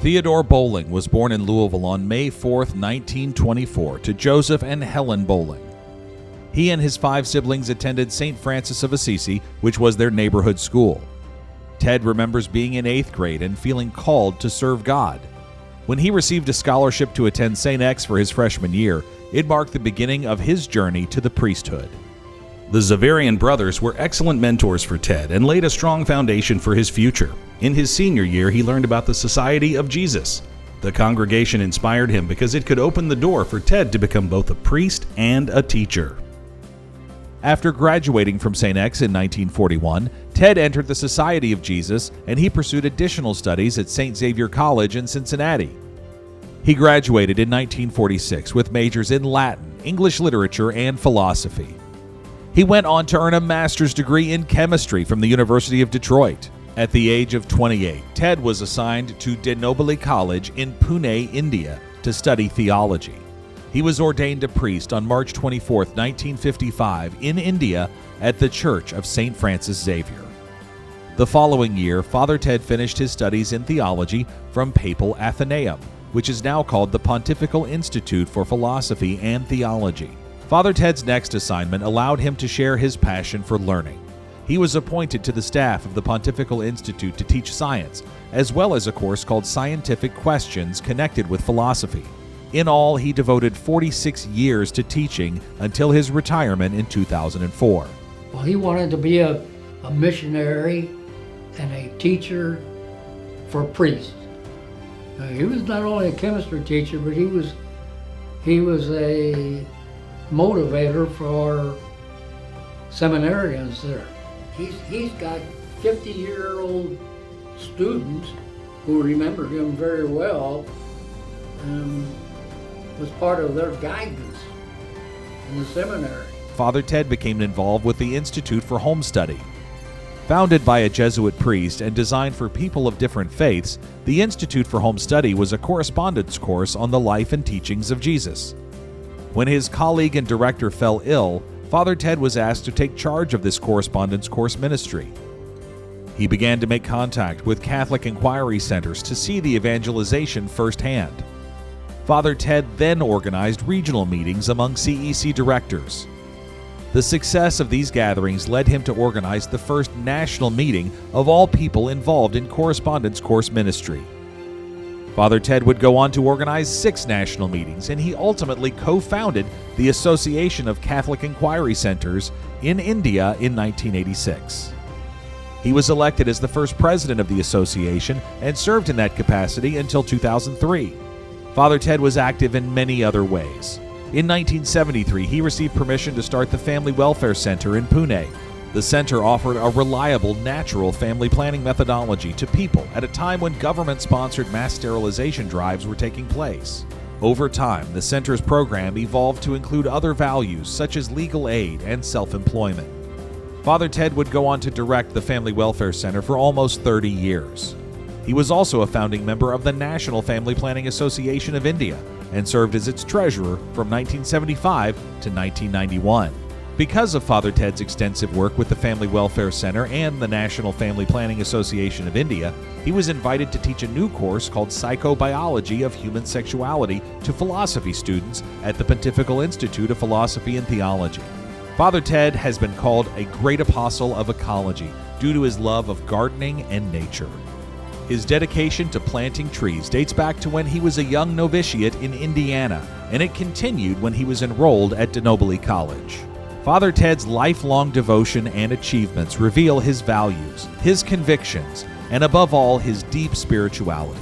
Theodore Bowling was born in Louisville on May 4, 1924, to Joseph and Helen Bowling. He and his 5 siblings attended St. Francis of Assisi, which was their neighborhood school. Ted remembers being in 8th grade and feeling called to serve God. When he received a scholarship to attend St. X for his freshman year, it marked the beginning of his journey to the priesthood. The Xaverian brothers were excellent mentors for Ted and laid a strong foundation for his future. In his senior year, he learned about the Society of Jesus. The congregation inspired him because it could open the door for Ted to become both a priest and a teacher. After graduating from St. X in 1941, Ted entered the Society of Jesus, and he pursued additional studies at St. Xavier College in Cincinnati. He graduated in 1946 with majors in Latin, English literature, and philosophy. He went on to earn a master's degree in chemistry from the University of Detroit. At the age of 28, Ted was assigned to De Nobili College in Pune, India, to study theology. He was ordained a priest on March 24, 1955, in India at the Church of St. Francis Xavier. The following year, Father Ted finished his studies in theology from Papal Athenaeum, which is now called the Pontifical Institute for Philosophy and Theology. Father Ted's next assignment allowed him to share his passion for learning. He was appointed to the staff of the Pontifical Institute to teach science, as well as a course called Scientific Questions connected with philosophy. In all, he devoted 46 years to teaching until his retirement in 2004. Well, he wanted to be a missionary and a teacher for priests. He was not only a chemistry teacher, but he was a motivator for seminarians there. He's got 50-year-old students who remember him very well and was part of their guidance in the seminary. Father Ted became involved with the Institute for Home Study. Founded by a Jesuit priest and designed for people of different faiths, the Institute for Home Study was a correspondence course on the life and teachings of Jesus. When his colleague and director fell ill, Father Ted was asked to take charge of this correspondence course ministry. He began to make contact with Catholic inquiry centers to see the evangelization firsthand. Father Ted then organized regional meetings among CEC directors. The success of these gatherings led him to organize the first national meeting of all people involved in correspondence course ministry. Father Ted would go on to organize 6 national meetings, and he ultimately co-founded the Association of Catholic Inquiry Centers in India in 1986. He was elected as the first president of the association and served in that capacity until 2003. Father Ted was active in many other ways. In 1973, he received permission to start the Family Welfare Center in Pune. The center offered a reliable, natural family planning methodology to people at a time when government-sponsored mass sterilization drives were taking place. Over time, the center's program evolved to include other values such as legal aid and self-employment. Father Ted would go on to direct the Family Welfare Center for almost 30 years. He was also a founding member of the National Family Planning Association of India and served as its treasurer from 1975 to 1991. Because of Father Ted's extensive work with the Family Welfare Center and the National Family Planning Association of India, he was invited to teach a new course called Psychobiology of Human Sexuality to philosophy students at the Pontifical Institute of Philosophy and Theology. Father Ted has been called a great apostle of ecology due to his love of gardening and nature. His dedication to planting trees dates back to when he was a young novitiate in Indiana, and it continued when he was enrolled at De Nobili College. Father Ted's lifelong devotion and achievements reveal his values, his convictions, and above all, his deep spirituality.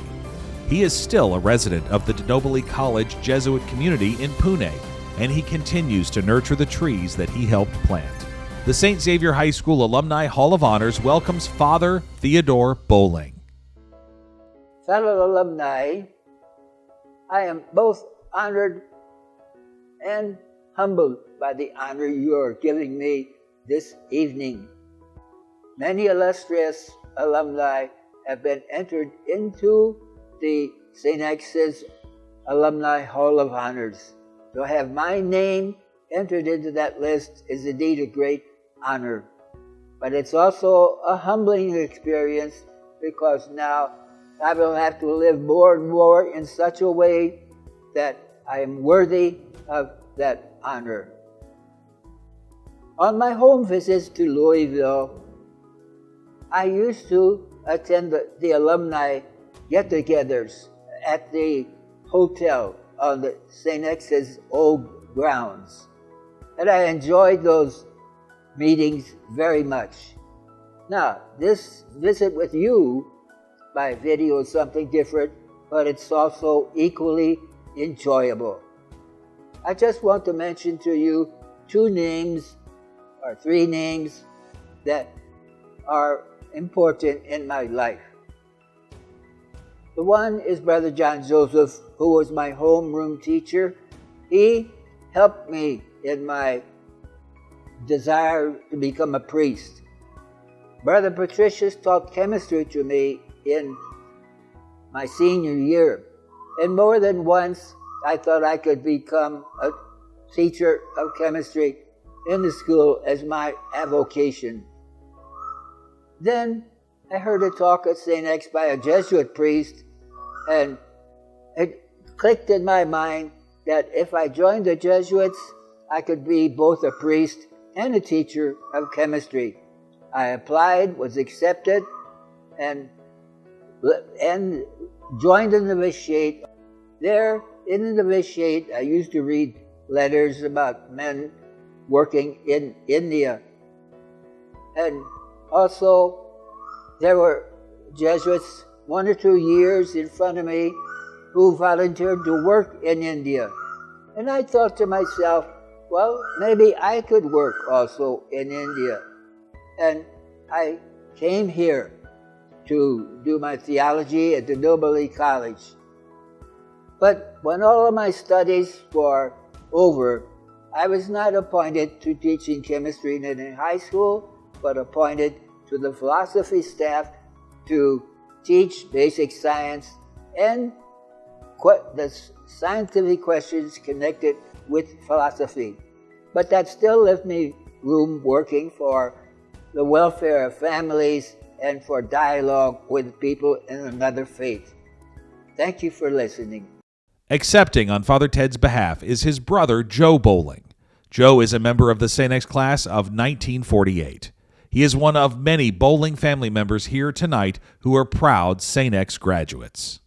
He is still a resident of the De Nobili College Jesuit community in Pune, and he continues to nurture the trees that he helped plant. The St. Xavier High School Alumni Hall of Honors welcomes Father Theodore Bowling. Fellow alumni, I am both honored and humbled by the honor you are giving me this evening. Many illustrious alumni have been entered into the St. X's Alumni Hall of Honors. To have my name entered into that list is indeed a great honor. But it's also a humbling experience because now I will have to live more and more in such a way that I am worthy of that honor. On my home visits to Louisville, I used to attend the alumni get-togethers at the hotel on the St. X's old grounds. And I enjoyed those meetings very much. Now, this visit with you by video is something different, but it's also equally enjoyable. I just want to mention to you 2 names or 3 names that are important in my life. The one is Brother John Joseph, who was my homeroom teacher. He helped me in my desire to become a priest. Brother Patricius taught chemistry to me in my senior year. And more than once, I thought I could become a teacher of chemistry in the school as my avocation. Then I heard a talk at St. X by a Jesuit priest, and it clicked in my mind that if I joined the Jesuits, I could be both a priest and a teacher of chemistry. I applied, was accepted, and joined the novitiate. There, in the novitiate, I used to read letters about men working in India. And also, there were Jesuits 1 or 2 years in front of me who volunteered to work in India. And I thought to myself, well, maybe I could work also in India. And I came here to do my theology at the Noble College. But when all of my studies were over, I was not appointed to teaching chemistry in any high school, but appointed to the philosophy staff to teach basic science and the scientific questions connected with philosophy. But that still left me room working for the welfare of families and for dialogue with people in another faith. Thank you for listening. Accepting on Father Ted's behalf is his brother, Joe Bowling. Joe is a member of the St. X class of 1948. He is one of many Bowling family members here tonight who are proud St. X graduates.